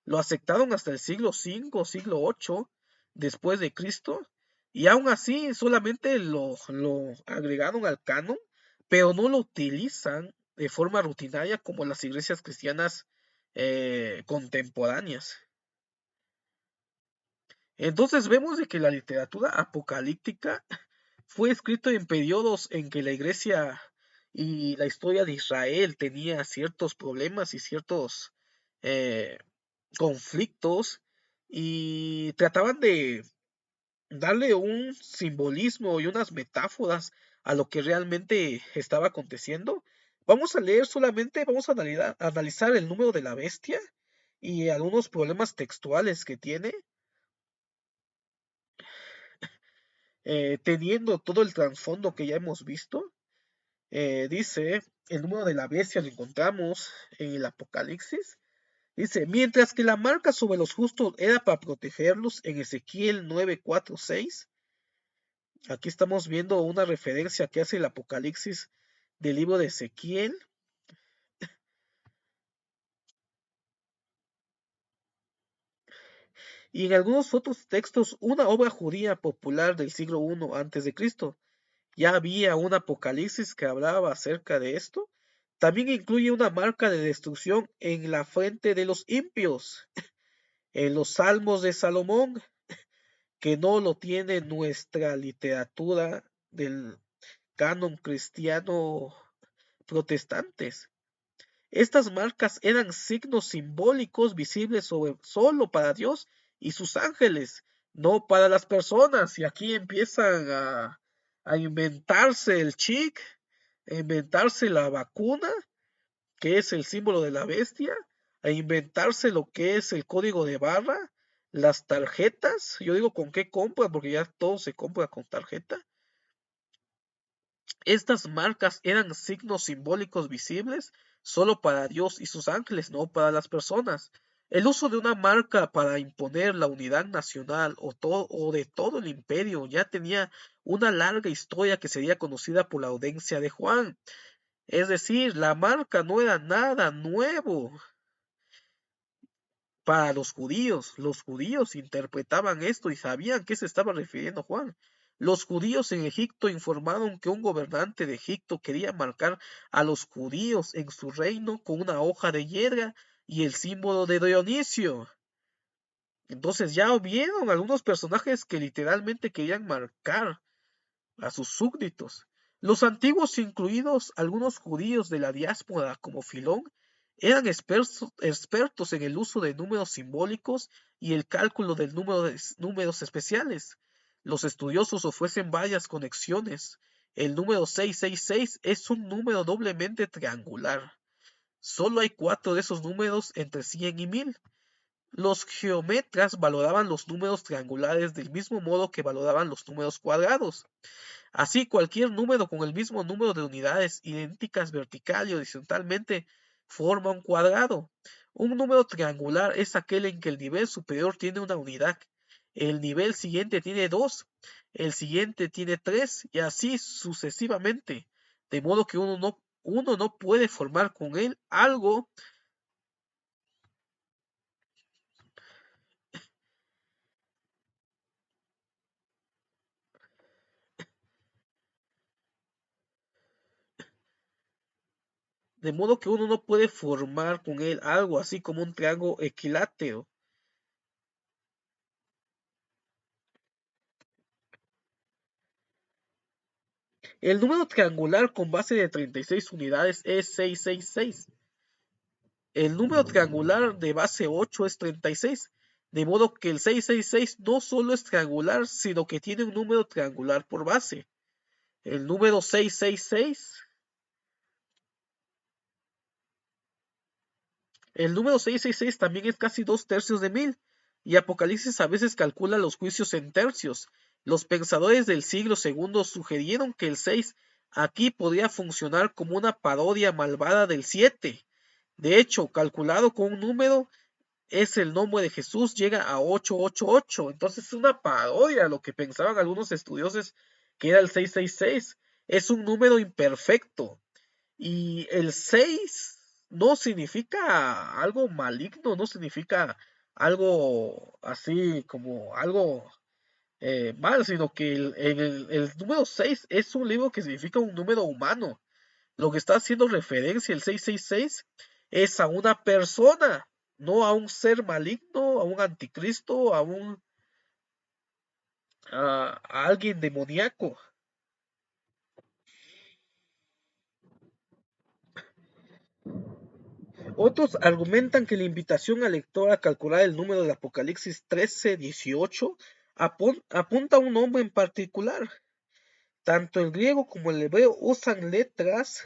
lo aceptaron hasta el siglo V, siglo VIII después de Cristo, y aún así solamente lo agregaron al canon, pero no lo utilizan de forma rutinaria como las iglesias cristianas contemporáneas. Entonces vemos de que la literatura apocalíptica fue escrito en periodos en que la iglesia y la historia de Israel tenía ciertos problemas y ciertos conflictos, y trataban de darle un simbolismo y unas metáforas a lo que realmente estaba aconteciendo. Vamos a leer solamente, vamos a analizar el número de la bestia y algunos problemas textuales que tiene, teniendo todo el trasfondo que ya hemos visto. Dice, el número de la bestia lo encontramos en el Apocalipsis. Dice, mientras que la marca sobre los justos era para protegerlos en Ezequiel 9:4-6. Aquí estamos viendo una referencia que hace el Apocalipsis del libro de Ezequiel. Y en algunos otros textos, una obra judía popular del siglo I antes de Cristo. Ya había un Apocalipsis que hablaba acerca de esto. También incluye una marca de destrucción en la frente de los impios, en los Salmos de Salomón, que no lo tiene nuestra literatura del canon cristiano protestantes. Estas marcas eran signos simbólicos visibles solo para Dios y sus ángeles, no para las personas. Y aquí empiezan a inventarse el chic, a inventarse la vacuna, que es el símbolo de la bestia, a inventarse lo que es el código de barra, las tarjetas. Yo digo con qué compra, porque ya todo se compra con tarjeta. Estas marcas eran signos simbólicos visibles solo para Dios y sus ángeles, no para las personas. El uso de una marca para imponer la unidad nacional o de todo el imperio ya tenía una larga historia que sería conocida por la audiencia de Juan. Es decir, la marca no era nada nuevo para los judíos. Los judíos interpretaban esto y sabían qué se estaba refiriendo Juan. Los judíos en Egipto informaron que un gobernante de Egipto quería marcar a los judíos en su reino con una hoja de hiedra y el símbolo de Dionisio. Entonces ya vieron algunos personajes que literalmente querían marcar a sus súbditos. Los antiguos, incluidos algunos judíos de la diáspora como Filón, eran expertos en el uso de números simbólicos y el cálculo del número de números especiales. Los estudiosos ofrecen varias conexiones. El número 666 es un número doblemente triangular. Solo hay 4 de esos números entre 100 y 1000. Los geometras valoraban los números triangulares del mismo modo que valoraban los números cuadrados. Así, cualquier número con el mismo número de unidades idénticas vertical y horizontalmente forma un cuadrado. Un número triangular es aquel en que el nivel superior tiene una unidad, el nivel siguiente tiene dos, el siguiente tiene tres y así sucesivamente, de modo que uno no puede formar con él algo, de modo que uno no puede formar con él algo así como un triángulo equilátero. El número triangular con base de 36 unidades es 666. El número triangular de base 8 es 36, de modo que el 666 no solo es triangular, sino que tiene un número triangular por base. El número 666, el número 666 también es casi 2/3 de 1000, y Apocalipsis a veces calcula los juicios en tercios. Los pensadores del siglo II sugirieron que el 6 aquí podría funcionar como una parodia malvada del 7. De hecho, calculado con un número, es el nombre de Jesús, llega a 888. Entonces es una parodia lo que pensaban algunos estudiosos que era el 666. Es un número imperfecto. Y el 6 no significa algo maligno, no significa algo así como algo mal, sino que el número 6 es un libro que significa un número humano. Lo que está haciendo referencia el 666 es a una persona, no a un ser maligno, a un anticristo, a alguien demoníaco. Otros argumentan que la invitación al lector a calcular el número del Apocalipsis 13:18 apunta a un nombre en particular. Tanto el griego como el hebreo usan letras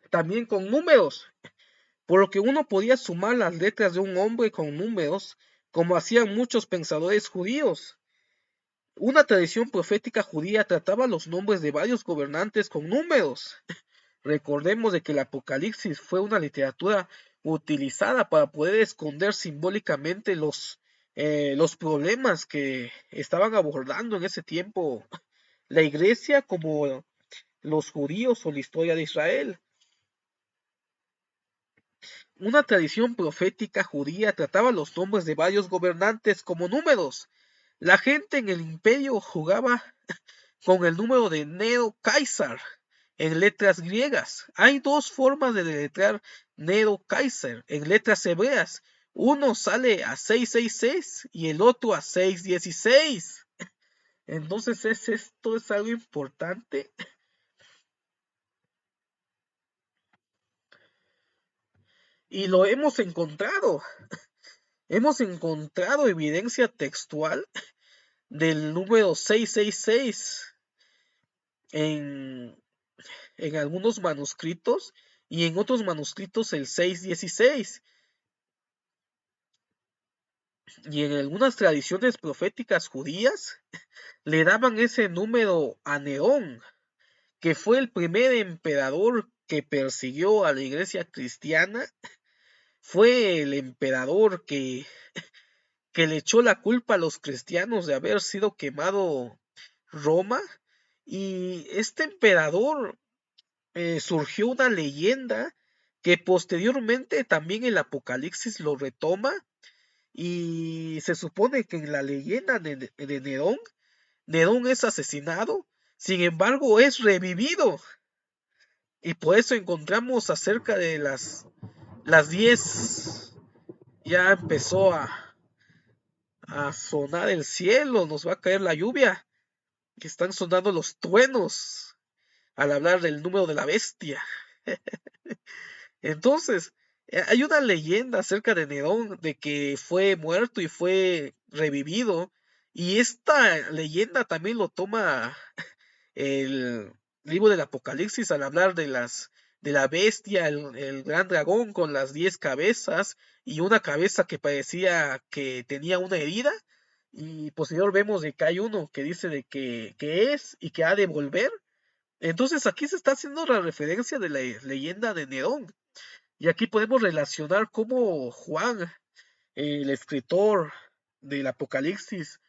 también con números, por lo que uno podía sumar las letras de un hombre con números, como hacían muchos pensadores judíos. Una tradición profética judía trataba los nombres de varios gobernantes con números. Recordemos de que el Apocalipsis fue una literatura utilizada para poder esconder simbólicamente los problemas que estaban abordando en ese tiempo la iglesia como los judíos o la historia de Israel. Una tradición profética judía trataba los nombres de varios gobernantes como números. La gente en el imperio jugaba con el número de Nero Kaiser en letras griegas. Hay dos formas de deletrear Nero Kaiser en letras hebreas. Uno sale a 666 y el otro a 616. Entonces esto es algo importante. Y lo hemos encontrado. Hemos encontrado evidencia textual del número 666 en, en algunos manuscritos y en otros manuscritos el 616. Y en algunas tradiciones proféticas judías le daban ese número a Nerón, que fue el primer emperador que persiguió a la iglesia cristiana. Fue el emperador que le echó la culpa a los cristianos de haber sido quemado Roma. Y este emperador surgió una leyenda que posteriormente también el Apocalipsis lo retoma. Y se supone que en la leyenda de Nerón, Nerón es asesinado, sin embargo es revivido. Y por eso encontramos acerca de las 10, ya empezó a sonar el cielo, nos va a caer la lluvia, que están sonando los truenos al hablar del número de la bestia. Entonces, hay una leyenda acerca de Nerón, de que fue muerto y fue revivido, y esta leyenda también lo toma el libro del Apocalipsis al hablar de la bestia, el gran dragón con las 10 cabezas y una cabeza que parecía que tenía una herida. Y posterior vemos de que hay uno que dice de que es y que ha de volver. Entonces aquí se está haciendo la referencia de la leyenda de Nerón. Y aquí podemos relacionar cómo Juan, el escritor del Apocalipsis,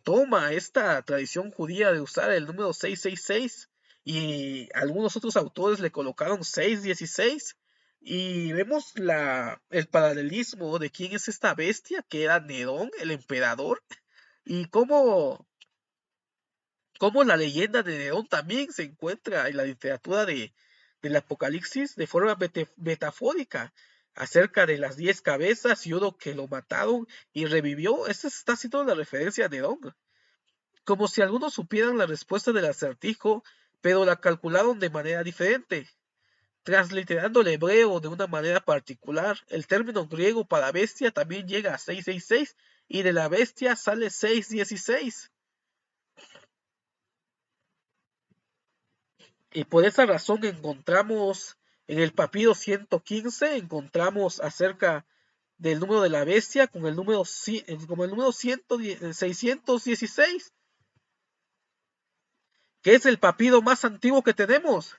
toma esta tradición judía de usar el número 666 y algunos otros autores le colocaron 616 y vemos el paralelismo de quién es esta bestia que era Nerón, el emperador, y cómo la leyenda de Nerón también se encuentra en la literatura del Apocalipsis de forma metafórica acerca de las 10 cabezas y uno que lo mataron y revivió. Esta está haciendo la referencia a Nerón, como si algunos supieran la respuesta del acertijo, pero la calcularon de manera diferente. Transliterando el hebreo de una manera particular, el término griego para bestia también llega a 666 y de la bestia sale 616. Y por esa razón encontramos en el papiro 115, encontramos acerca del número de la bestia con el número, como el número 616, que es el papiro más antiguo que tenemos.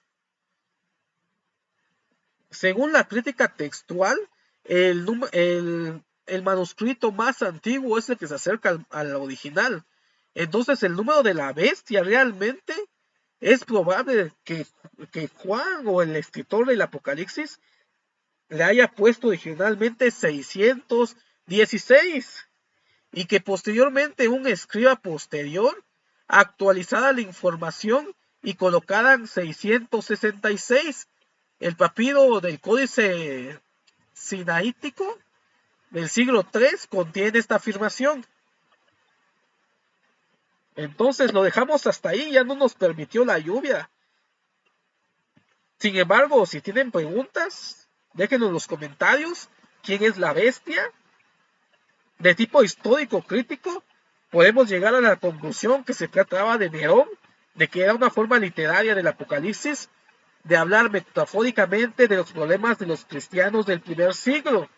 Según la crítica textual, el manuscrito más antiguo es el que se acerca al original. Entonces el número de la bestia realmente es probable que Juan o el escritor del Apocalipsis le haya puesto originalmente 616 y que posteriormente un escriba posterior actualizara la información y colocaran 666. El papiro del Códice Sinaítico del siglo III contiene esta afirmación. Entonces lo dejamos hasta ahí, ya no nos permitió la lluvia. Sin embargo, si tienen preguntas, déjenlo en los comentarios. ¿Quién es la bestia? De tipo histórico crítico, podemos llegar a la conclusión que se trataba de Nerón, de que era una forma literaria del Apocalipsis, de hablar metafóricamente de los problemas de los cristianos del primer siglo,